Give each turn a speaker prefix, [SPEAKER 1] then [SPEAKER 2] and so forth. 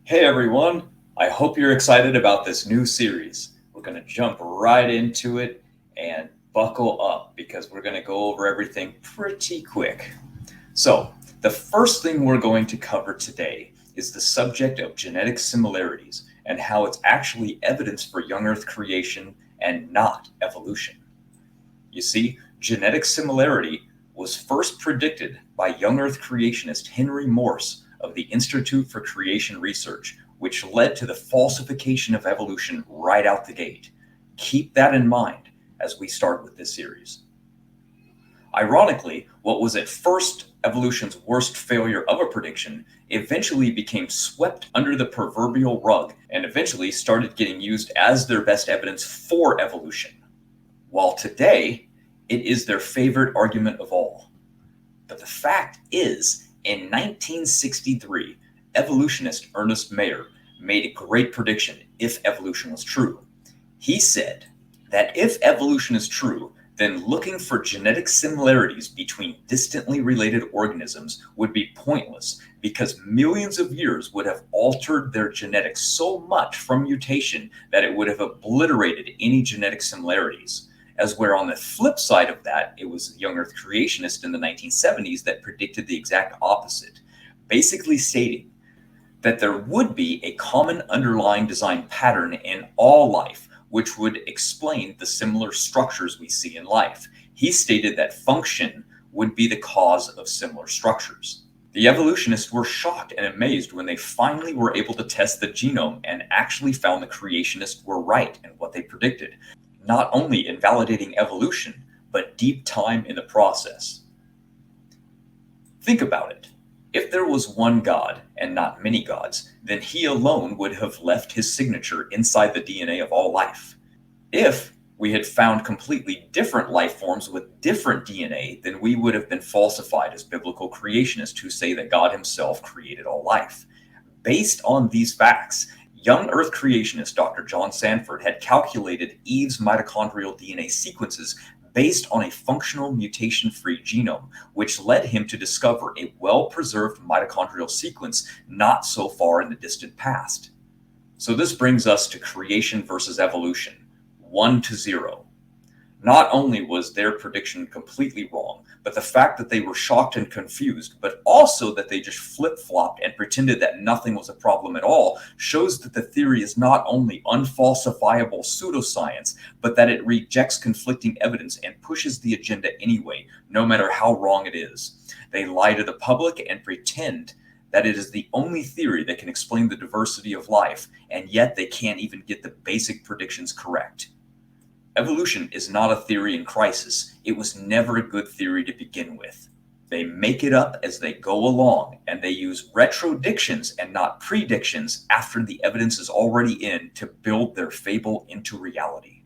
[SPEAKER 1] Hey everyone, I hope you're excited about this new series. We're going to jump right into it and buckle up because we're going to go over everything pretty quick. So, the first thing we're going to cover today is the subject of genetic similarities and how it's actually evidence for young Earth creation and not evolution. You see, genetic similarity was first predicted by young Earth creationist Henry Morse of the Institute for Creation Research, which led to the falsification of evolution right out the gate. Keep that in mind as we start with this series. Ironically, what was at first evolution's worst failure of a prediction eventually became swept under the proverbial rug and eventually started getting used as their best evidence for evolution. While today, it is their favorite argument of all. But the fact is, in 1963, evolutionist Ernest Mayr made a great prediction if evolution was true. He said that if evolution is true, then looking for genetic similarities between distantly related organisms would be pointless because millions of years would have altered their genetics so much from mutation that it would have obliterated any genetic similarities. As where on the flip side of that, it was young Earth creationists in the 1970s that predicted the exact opposite, basically stating that there would be a common underlying design pattern in all life, which would explain the similar structures we see in life. He stated that function would be the cause of similar structures. The evolutionists were shocked and amazed when they finally were able to test the genome and actually found the creationists were right in what they predicted, not only in validating evolution, but deep time in the process. Think about it. If there was one God and not many gods, then he alone would have left his signature inside the DNA of all life. If we had found completely different life forms with different DNA, then we would have been falsified as biblical creationists who say that God himself created all life. Based on these facts, young Earth creationist Dr. John Sanford had calculated Eve's mitochondrial DNA sequences based on a functional mutation-free genome, which led him to discover a well-preserved mitochondrial sequence not so far in the distant past. So this brings us to creation versus evolution, 1-0. Not only was their prediction completely wrong, but the fact that they were shocked and confused, but also that they just flip-flopped and pretended that nothing was a problem at all, shows that the theory is not only unfalsifiable pseudoscience, but that it rejects conflicting evidence and pushes the agenda anyway, no matter how wrong it is. They lie to the public and pretend that it is the only theory that can explain the diversity of life, and yet they can't even get the basic predictions correct. Evolution is not a theory in crisis. It was never a good theory to begin with. They make it up as they go along, and they use retrodictions and not predictions after the evidence is already in to build their fable into reality.